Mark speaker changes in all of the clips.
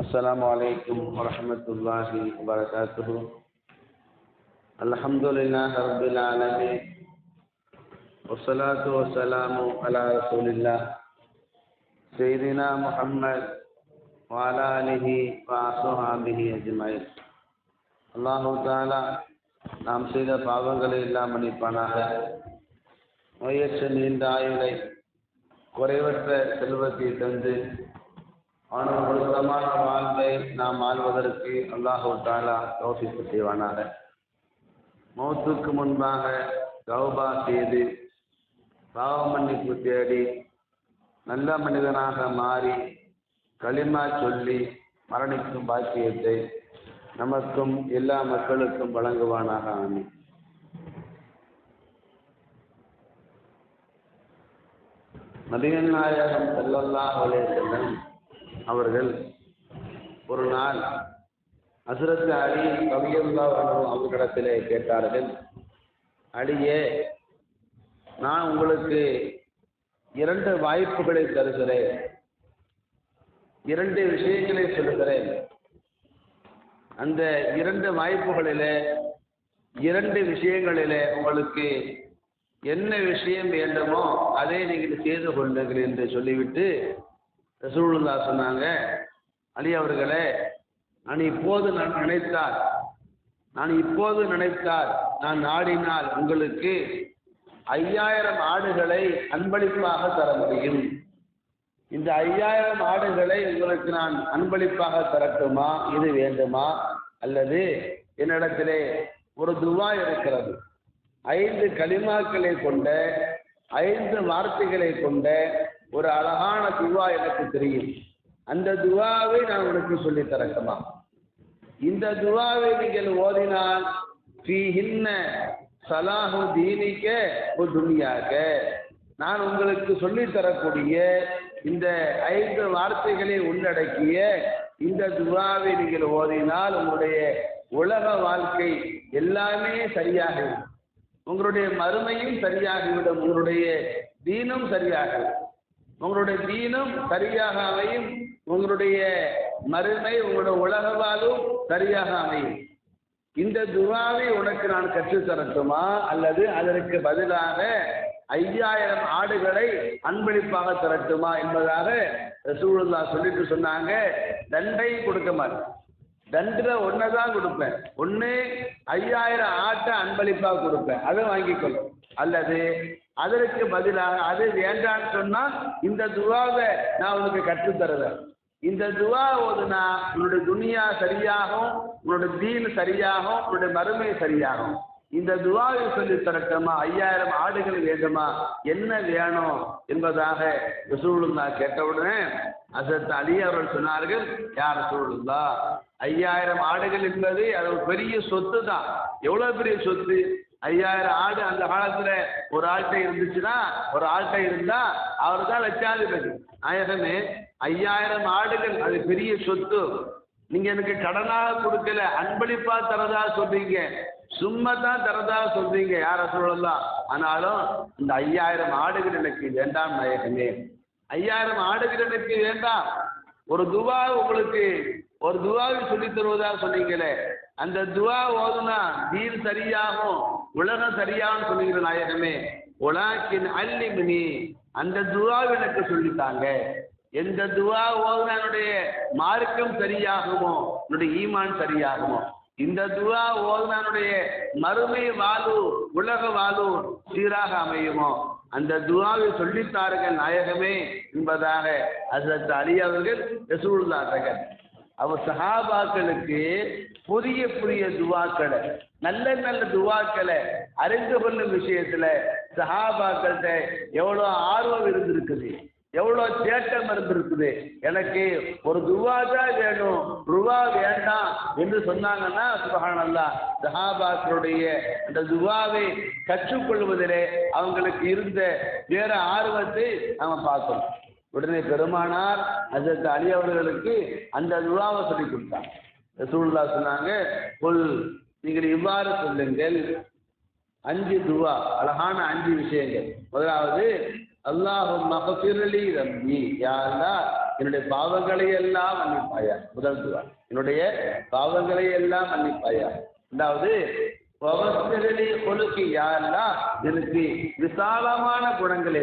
Speaker 1: السلام عليكم ورحمة الله وبركاته. الحمد لله رب العالمين والصلاة والسلام على رسول الله سيدنا محمد وعلى آله وصحبه أجمعين. அல்லாஹு தஆலா நாம் செய்த பாவங்களை எல்லாம் மன்னிப்பானாக. நோயற்ற நீண்ட ஆயுளை குறைவற்ற செல்வத்தை தந்து அவனுக்கு பொருத்தமான வாழ்வை நாம் வாழ்வதற்கு அல்லாஹு தஆலா தௌஃபீக் செய்வானாக. மௌத்துக்கு முன்பாக தௌபா செய்து பாவ மன்னிப்பு தேடி நல்ல மனிதனாக மாறி களிமா சொல்லி மரணிக்கும் பாக்கியத்தை நமக்கும் எல்லா மக்களுக்கும் வழங்குவானாக. ஆமீன். நபிகள் நாயகம் ஸல்லல்லாஹு அலைஹி வஸல்லம் அவர்கள் ஒரு நாள் ஹஸ்ரத் அலி ரலியல்லாஹு அன்ஹு அவர்களிடத்திலே கேட்டார்கள், அலியே, நான் உங்களுக்கு 2 வாய்ப்புகளை தருகிறேன், 2 விஷயங்களை சொல்லுகிறேன். அந்த 2 வாய்ப்புகளிலே 2 விஷயங்களிலே உங்களுக்கு என்ன விஷயம் வேண்டுமோ அதை நீங்கள் செய்து கொள்ளுங்கள் என்று சொல்லிவிட்டு ரசூலுல்லாஹ் சொன்னாங்க, அலி அவர்களே, நான் இப்போது நினைத்தால் நான் நாடினால் உங்களுக்கு 5000 ஆடுகளை அன்பளிப்பாக தர முடியும். இந்த 5000 ஆடுகளை உங்களுக்கு நான் அன்பளிப்பாக தரட்டுமா? இது வேண்டுமா? அல்லது என்னிடத்திலே ஒரு துவா இருக்கிறது, 5 கலிமாக்களை கொண்ட 5 வார்த்தைகளை கொண்ட ஒரு அழகான துவா எனக்கு தெரியும், அந்த துவாவை நான் உனக்கு சொல்லி தரட்டுமா? இந்த துவாவை நீங்கள் ஓதினால் ஃபீஹின்ன ஸலாஹு தீனிக வ துன்யாக, நான் உங்களுக்கு சொல்லித்தரக்கூடிய இந்த 5 வார்த்தைகளை உள்ளடக்கிய இந்த துவாவை நீங்கள் ஓதினால் உங்களுடைய உலக வாழ்க்கை எல்லாமே சரியாகிவிடும், உங்களுடைய மறுமையும் சரியாகிவிடும், உங்களுடைய தீனும் சரியாகிவிடும், உங்களுடைய தீனும் சரியாக அமையும், உங்களுடைய மறுமை உங்களுடைய உலக வாழும் சரியாக அமையும். இந்த துவாவை உனக்கு நான் கற்றுத்தரட்டுமா? அல்லது அதற்கு பதிலாக 5000 ஆடுகளை அன்பளிப்பாக தரட்டுமா என்பதாக ரசூலுல்லாஹ் சொல்லிட்டு சொன்னாங்க, தண்டை கொடுக்க மாட்டேன், தண்டில் ஒன்றை தான் கொடுப்பேன். ஒன்று 5000 ஆட்டை அன்பளிப்பாக கொடுப்பேன், அதை வாங்கிக்கொள்ளும். அல்லது அதற்கு பதிலாக அது வேண்டான்னு சொன்னால் இந்த துவாவை நான் உனக்கு கற்றுத்தருவேன். இந்த துவா ஓதுனா உன்னுடைய துனியா சரியாகும், உன்னுடைய தீன் சரியாகும், உன்னுடைய மறுமை சரியாகும். இந்த துவாவை சொல்லி தரட்டுமா? 5000 ஆடுகள் வேண்டுமா? என்ன வேணும் என்பதாக ரசூலுல்லாஹ் கேட்டவுடனே ஹஸரத் அலி அவர்கள் சொன்னார்கள், யா ரசூலுல்லாஹ், 5000 ஆடுகள் என்பது அது ஒரு பெரிய சொத்து தான். எவ்வளோ பெரிய சொத்து! 5000 ஆடு அந்த காலத்தில் ஒரு ஆள்கிட்ட இருந்துச்சுன்னா, ஒரு ஆள்கிட்ட இருந்தால் அவர் தான் லட்சாதிபதி. நாயகமே, 5000 ஆடுகள் அது பெரிய சொத்து. நீங்கள் எனக்கு கடனாக கொடுக்கல, அன்பளிப்பாக தரதா சொல்றீங்க, சும்மா தான் தரதா சொல்றீங்க யார சொல்லலாம். ஆனாலும் இந்த 5000 ஆடுகள் எனக்கு வேண்டாம் நாயகமே, 5000 ஆடுகள் எனக்கு வேண்டாம். ஒரு துவா உங்களுக்கு ஒரு துவாவை சொல்லி தருவதா சொன்னீங்களே, அந்த துவா ஓதுனா தீன் சரியாகும், உலகம் சரியாகும் சொன்னீங்க நாயகமே. உலாக்கின் அல்லிமினி, அந்த துவாவை எனக்கு சொல்லித்தாங்க. எந்த துவா ஓதுனா என்னுடைய மார்க்கம் சரியாகுமோ, என்னுடைய ஈமான் சரியாகுமோ, இந்த துவா ஓதுனானுடைய மறுமை வாழ்வு உலக வாழ்வு சீராக அமையுமோ, அந்த துவாவை சொல்லித்தார்கள் நாயகமே என்பதாக ஹஸரத் அலி அவர்கள் ரசூலுல்லாஹ் தகர். அவர் சஹாபாக்களுக்கு புதிய புதிய துவாக்களை, நல்ல நல்ல துவாக்களை அறிந்து கொள்ளும் விஷயத்துல சஹாபாக்கள்கிட்ட எவ்வளோ ஆர்வம் இருந்திருக்குது, எவ்வளோ தேட்டம் இருந்திருக்குது. எனக்கு ஒரு துவா தான் வேணும், ருவா வேண்டாம் என்று சொன்னாங்கன்னா சுப்ஹானல்லாஹ், சஹாபாக்களுடைய அந்த துவாவை கற்றுக்கொள்வதிலே அவங்களுக்கு இருந்த வேற ஆர்வத்தை நாம் பார்க்கணும். உடனே பெருமானார் ஹஸரத் அலி அவர்களுக்கு அந்த துவாவை சொல்லி கொடுத்தாங்க. ரசூலுல்லாஹ் சொன்னாங்க, நீங்கள் இவ்வாறு சொல்லுங்கள், 5 துவா, அழகான 5 விஷயங்கள். முதலாவது, அல்லாஹும்ம ஃபிர்லி ரப்பி, யா அல்லாஹ் என்னுடைய பாவங்களை எல்லாம் மன்னிப்பாயா. முதல் துவா, என்னுடைய பாவங்களை எல்லாம் மன்னிப்பாயா. அதாவது கொலுக்கு யாரெல்லாம் எனக்கு விசாலமான குணங்களை,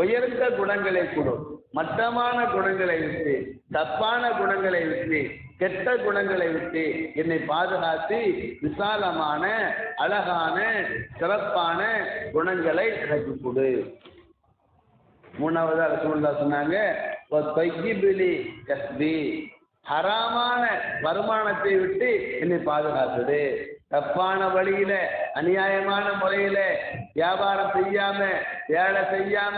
Speaker 1: உயர்ந்த குணங்களை கொடு, மட்டமான குணங்களை விட்டு, தப்பான குணங்களை விட்டு, கெட்ட குணங்களை விட்டு என்னை பாதுகாத்து விசாலமான அழகான சிறப்பான குணங்களை எனக்கு கொடு. மூணாவதா ரசூலுல்லாஹ் சொன்னாங்க, ஹராமான வருமானத்தை விட்டு என்னை பாதுகாத்தது. தப்பான வழியில அநியாயமான முறையில வியாபாரம் செய்யாம, வேலை செய்யாம,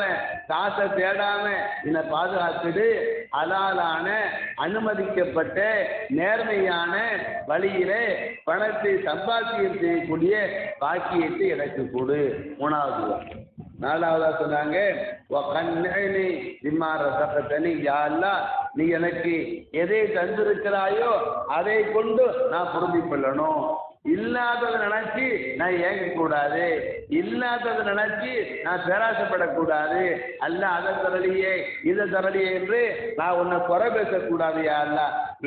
Speaker 1: காசை தேடாம என்னை பாதுகாத்துடு. ஹலாலான அனுமதிக்கப்பட்ட நேர்மையான வழியில பணத்தை சம்பாத்தியம் செய்யக்கூடிய பாக்கியத்தை எனக்கு கொடு. மூணாவது. நாலாவதா சொன்னாங்க, நீ எனக்கு எதை தந்திருக்கிறாயோ அதை கொண்டு நான் பொருந்தி கொள்ளணும். இல்லாததை நினைச்சு நான் ஏங்கக்கூடாது, இல்லாததை நினைச்சு நான் பேராசப்படக்கூடாது. அல்ல அதை தரலையே இதை தரலையே என்று நான் உன்னை குறை பேசக்கூடாது. அல்ல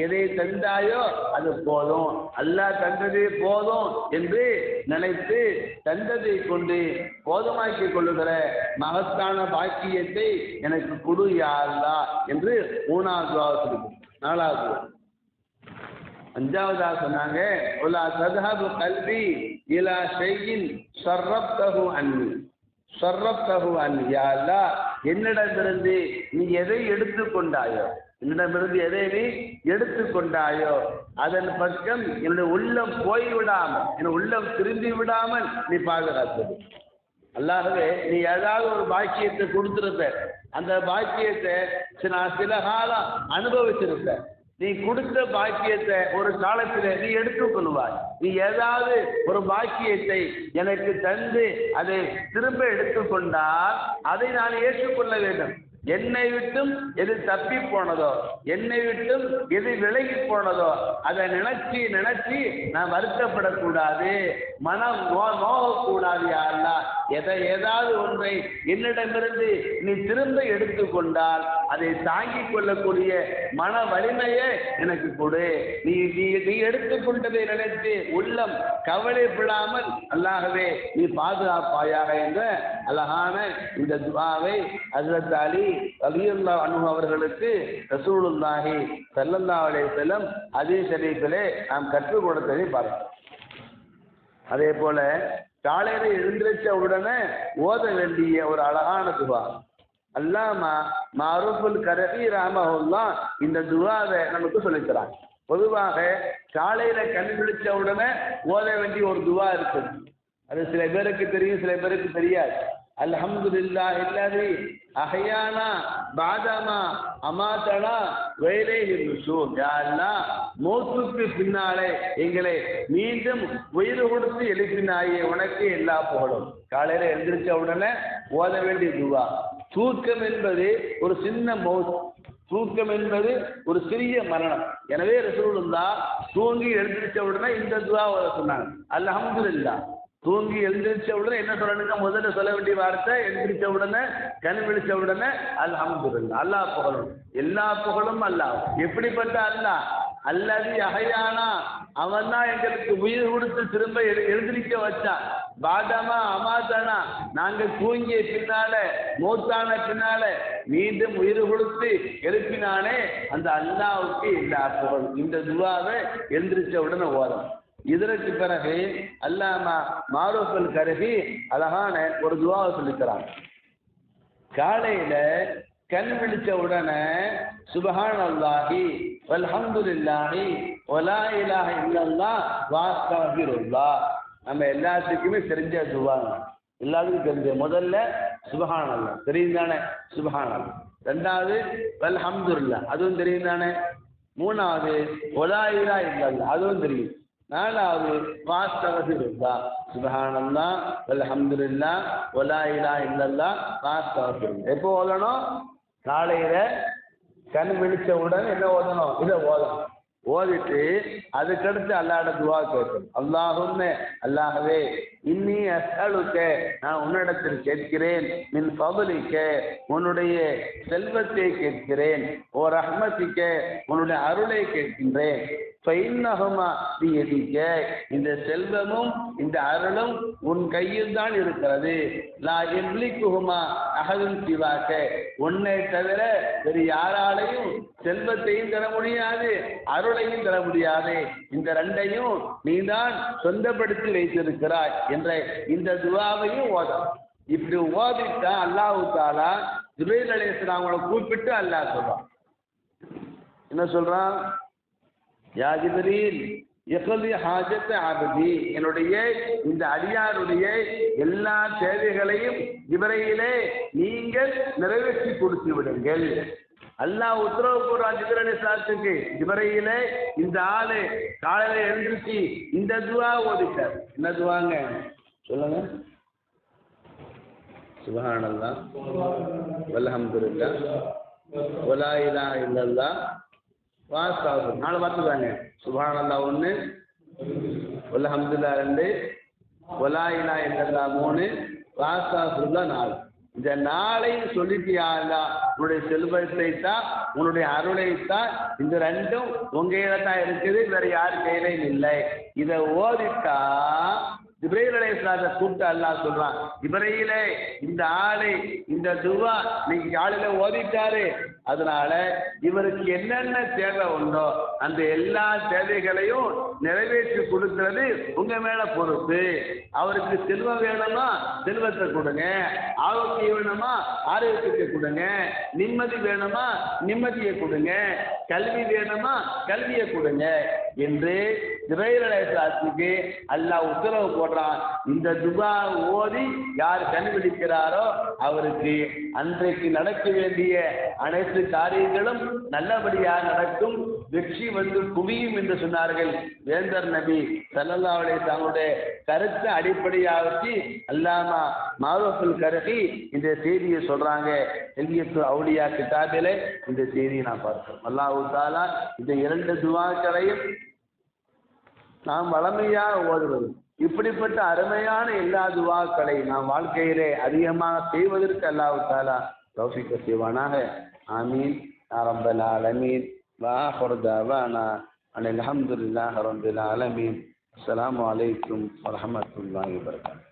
Speaker 1: எதை தந்தாயோ அது போதும், அல்லாஹ் தந்தது போதும் என்று நினைத்து தந்ததை கொண்டு போதுமாக்கிக் கொள்ளுகிற மகத்தான பாக்கியத்தை எனக்கு கொடு யா அல்லாஹ் என்று மூணாவது. நாலாவது. அஞ்சாவதா சொன்னாங்க, உலா தத்ஹபு கல்பி இலா ஷைஇன் ஸர்ரப்தஹு அன்னி, ஸர்ரப்தஹு அன்னி. யா அல்லாஹ், என்னிடமிருந்து நீ எதை எடுத்துக்கொண்டாயோ, என்னிடமிருந்து எதை நீ எடுத்துக்கொண்டாயோ அதன் பக்கம் என்னுடைய உள்ளம் போய்விடாமல், என்னுடைய உள்ளம் திரும்பி விடாமல் நீ பாதுகாத்தது. அல்லாஹ்வே, நீ ஏதாவது ஒரு பாக்கியத்தை கொடுத்துருப்ப, அந்த பாக்கியத்தை சில காலம் அனுபவிச்சிருப்ப. நீ கொடுத்த பாக்கியத்தை ஒரு காலத்தில் நீ எடுத்துக்கொள்வாய். நீ ஏதாவது ஒரு பாக்கியத்தை எனக்கு தந்து அதை திரும்ப எடுத்துக்கொண்டால் அதை நான் ஏற்றுக்கொள்ள வேண்டும். என்னை விட்டும் எது தப்பி போனதோ, என்னை விட்டும் எது விலகி போனதோ அதை நினைச்சு நினைச்சு நான் வருத்தப்படக்கூடாது, மனம் நோகக்கூடாது. யாரெல்லாம் ஏதாவது ஒன்றை என்னிடமிருந்து நீ திரும்ப எடுத்துக்கொண்டால் அதை தாங்கிக் கொள்ளக்கூடிய மன வலிமையே எனக்கு கொடு. நீ நீ எடுத்துக்கொண்டதை நினைத்து உள்ளம் கவலைப்படாமல் அல்லாஹ்வே நீ பாதுகாப்பாயாக என்ற அழகான இந்த துஆவை ஹஜ்ரத் அலி ரலியல்லாஹு அன்ஹு அவர்களுக்கு ரசூலுல்லாஹி ஸல்லல்லாஹு அலைஹி வஸல்லம் ஹதீஸ் ஷரீஃபிலே நாம் கற்றுக் கொடுத்ததை பார்க்கிறோம். அதே போல காலையில எழுந்திருச்ச உடனே ஓத வேண்டிய ஒரு அழகான துவா, அல்லாமா மாரூஃபுல் கரஹி ரஹ்மஹுல்லாஹ் இந்த துவாவை நமக்கு சொல்லித்தராங்க. பொதுவாக காலையில கண் விழிச்ச உடனே ஓத வேண்டிய ஒரு துவா இருக்குது. அது சில பேருக்கு தெரியும், சில பேருக்கு தெரியாது. அல்ஹம்துலில்லாஹி அல்லதி அஹ்யானா பாதமா அமாதனா வயிலைஹி நுஷூர். யா அல்லாஹ், மௌத்துக்கு பின்னாலே எங்களை மீண்டும் உயிர் கொடுத்து எழுப்பினாயே, உனக்கு எல்லா புகழும். காலையில எழுந்திருச்ச உடனே ஓத வேண்டிய துவா. தூக்கம் என்பது ஒரு சின்ன மௌத், தூக்கம் என்பது ஒரு சிறிய மரணம். எனவே ரசூலுல்லாஹ் தூங்கி எழுந்திருச்ச உடனே இந்த துவா ஓத சொன்னாங்க. அல்ஹம்துலில்லாஹ். தூங்கி எழுந்திரிச்ச உடனே என்ன சொல்லணுங்க? முதல்ல சொல்ல வேண்டிய வார்த்தை, எழுந்திரிச்ச உடனே கண் விழிச்ச உடனே அல்ஹம்துலில்லாஹ், அல்லாஹ் புகழும். எல்லா புகழும் அல்லாஹ். எப்படிப்பட்ட அல்லாஹ்? அல்லது அஹ்யானா, அவன் தான் எங்களுக்கு உயிர் கொடுத்து திரும்ப எழுந்திரிக்க வச்சான். பாதமா அமாதனா, நாங்கள் தூங்கிய பின்னால மௌத்தான பின்னால மீண்டும் உயிர் கொடுத்து எழுப்பினானே அந்த அல்லாஹ்வுக்கு எல்லா புகழும். இந்த துஆவை எழுந்திரிச்ச உடனே ஓதும். இதற்கு பிறகு அல்லாமா மாரூஃபுல் கரஹி அழகான ஒரு துஆவை சொல்லித்தராங்க. காலையில கண் விழிச்ச உடனே சுப்ஹானல்லாஹி வல்ஹம்துலில்லாஹி வலா இலாஹ இல்லல்லாஹ் வஅஸ்தக்ஃபிருல்லாஹ். நம்ம எல்லாத்துக்குமே தெரிஞ்ச துஆ, எல்லாத்துக்கும் தெரிஞ்ச. முதல்ல சுப்ஹானல்லாஹ் தெரியும் தானே, சுப்ஹானல்லாஹ். ரெண்டாவது வல்ஹம்துலில்லாஹ், அதுவும் தெரியும் தானே. மூணாவது வலா இலாஹ இல்லல்லாஹ், அதுவும் தெரியும். நாலாவது வஅஸ்தக்ஃபிருல்லாஹ், சுப்ஹானல்லாஹ் வல்ஹம்துலில்லாஹ் வலா இலாஹ இல்லல்லாஹ் வஅஸ்தக்ஃபிருல்லாஹ். எப்போ ஓதணும்? காலையில கண் விழிச்ச உடனே என்ன ஓதணும்? இதை ஓதணும். ஓதிட்டு அதுக்கடுத்து அல்லாஹ்ட துவா கேட்கணும். அல்லாஹும்ம அல்லாஹ்வே இன்னி அஸ்அலுக நான் உன்னிடத்தில் கேட்கிறேன், மின் ஃபضலிக உன்னுடைய செல்வத்தை கேட்கிறேன், ஓ ரஹ்மத்திக உன்னுடைய அருளை கேட்கின்றேன், ஃபைன்னஹுமா பியதிக இந்த செல்வமும் இந்த அருளும் உன் கையில் தான் இருக்கிறது, லா யம்லிகுஹுமா அஹதுன் சிவாக உன்னை தவிர வேறு யாராலையும் செல்வத்தையும் தர முடியாது, அருளையும் தர முடியாது, இந்த ரெண்டையும் நீதான் சொந்தப்படுத்தி வைத்திருக்கிறாய் என்ற இந்த துஆவையும் ஓதணும். இப்படி ஓதிட்டா அல்லாஹ் தஆலா ஜிப்ரீல் அலைஹிஸ்ஸலாம் அவங்களை கூப்பிட்டு அல்லாஹ் சொல்றான். என்ன சொல்றான்? யா ஜிப்ரீல் இக்லி ஹாஜத் அப்தி என்னுடைய இந்த அடியாருடைய எல்லா தேவைகளையும் ஜிப்ரீலே நீங்கள் நிறைவேற்றி கொடுத்து விடுங்கள். அல்லாஹ் உத்தரவு போடுறான் ஜிப்ரீல் அலைஹிஸ்ஸலாத்துக்கு, ஜிப்ரீலே இந்த ஆளு காலையில எழுந்திருச்சு இந்த துஆ ஓதிட்டார். என்ன துஆங்க சொல்லுங்க? சுப்ஹானல்லாஹ் வல்ஹம்துலில்லாஹ் வலா இலாஹா இல்லல்லாஹ் வாஸ்தக்ஃபிர். 4 வார்த்தை தாங்க. சுப்ஹானல்லாஹ் 1, வல்ஹம்துலில்லாஹ் 2, வலா இலாஹா இல்லல்லாஹ் 3, வாஸ்தக்ஃபிருல்லாஹ் 4. இந்த 4ஐயும் சொல்லிட்டியா அல்லாஹ் உன்னுடைய செல்வத்தை தான் உன்னுடைய அருளை தான் இந்த ரெண்டும் உங்க கையில தான் இருக்குது, வேற யார் கையிலையும் இல்லை. இதை ஓதிட்டா ஜிப்ரீல் அலைஹிஸ்ஸலாத்தை கூப்பிட்டு அல்லாஹ் சொல்றான், ஜிப்ரீலே இந்த ஆளை இந்த துஆ நீங்க காலையில ஓதிட்டாரு, அதனால இவருக்கு என்னென்ன தேவை உண்டோ அந்த எல்லா தேவைகளையும் நிறைவேற்றி கொடுக்கிறது உங்க மேல பொறுப்பு. அவருக்கு செல்வம் வேணுமா செல்வத்தை கொடுங்க, ஆரோக்கியம் வேணுமா ஆரோக்கியத்தை கொடுங்க, நிம்மதி வேணுமா நிம்மதியை கொடுங்க, கல்வி வேணுமா கல்வியை கொடுங்க என்று ஜிப்ரீல் அலைஹிஸ்ஸலாத்துக்கு அல்லாஹ் உத்தரவு போடுறான். இந்த துஆ ஓதி யார் கண்டுபிடிக்கிறாரோ அவருக்கு அன்றைக்கு நடக்க வேண்டிய அனைத்து காரியங்களும் நல்லபடியாக நடக்கும், வெற்றி வந்து குவியும் என்று சொன்னார்கள் வேந்தர் நபி ஸல்லல்லாஹு அலைஹி வஸல்லம். கருத்தை அடிப்படையாக வச்சு அல்லாமா மாரூஃபுல் கர்ஹி இந்த செய்தியை சொல்றாங்க. ஹில்யத்து அவுலியா கிதாபிலே இந்த செய்தியை நான் பார்க்கிறோம். அல்லாஹ் தஆலா இந்த 2 துஆக்களையும் நாம் வளமையாக ஓதுவது, இப்படிப்பட்ட அருமையான எல்லா துஆக்களையும் நாம் வாழ்க்கையிலே அதிகமாக செய்வதற்கு அல்லாஹ் தஆலா தௌஃபீக் செய்வானாக. ஆமீன் யா ரப்பல் ஆலமீன். வஆஹிரு தஅவானா அனில் ஹம்துலில்லாஹி ரப்பில் ஆலமீன். அஸ்ஸலாமு அலைக்கும் வரஹ்மத்துல்லாஹி வபரகாத்துஹு.